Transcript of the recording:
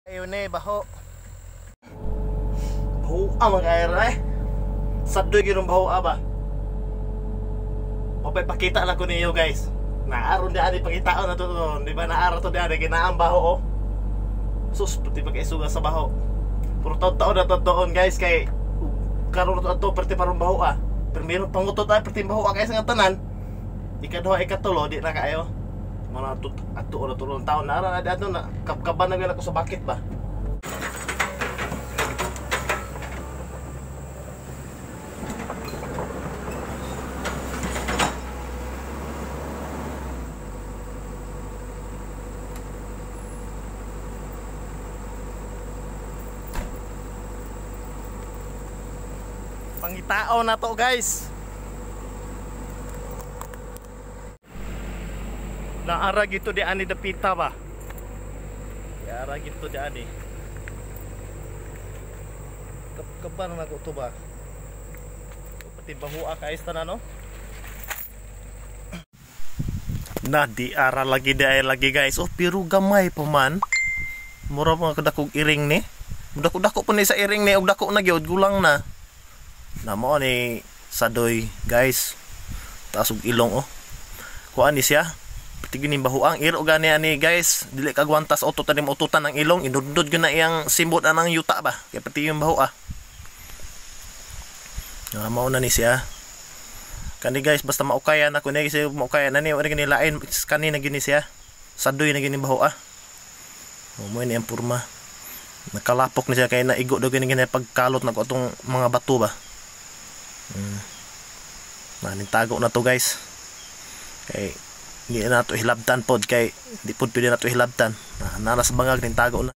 Ayun eh, baho. Baho mga era eh. Sadoy ginong baho ba? Mapay pakita lang ko ninyo guys. Naaron di ani pakitaon na to doon. Di ba naaraw to di ani kinaang baho oh. Sus, pati pag-isuga sa baho. Puro taon-taon na toon guys kay karon to perti parang baho ah. Primero pangutot ay perti baho kay sa tanan. Ikaduha ikatulo di na kayo. Mga ato na tulong taon na ara ato na kapkaban na ako sa bakit ba. Pangitao na to guys. Naara gito di ani dapita ba? Naara gito di ani. Kapan na ko to ba? Pati bahua kais tanan no? Na di ara lagi di ay lagi guys. Oh pero gamay pa man. Mura mga kadakog iring ni. Dako-dako pa ni sa iring ni og dako na gyud gulang na. Namo ni sadoy guys. Taas og ilong oh. Kuan ni siya. Tiginin bahuang iro gani ani guys. Dili kagwantas auto tanim ututan ang ilong. Inudod gyud na iyang simbot anang yuta ba. Kaya pati yung bahu ah. Mao na ni siya. Kani guys basta maukayan ako ni kasi maukayan na ni ori gani lain kani na gini siya. Sadoy na gini bahu ah. Mo ni ang purma. Nakalapok na siya kay naigo daw gani pagkalot na ko atong mga bato ba. Maning tago na to guys. Kay hindi na to hilabtan pod kay di pod pwede na to hilabtan. Nanas bangag ning tago na.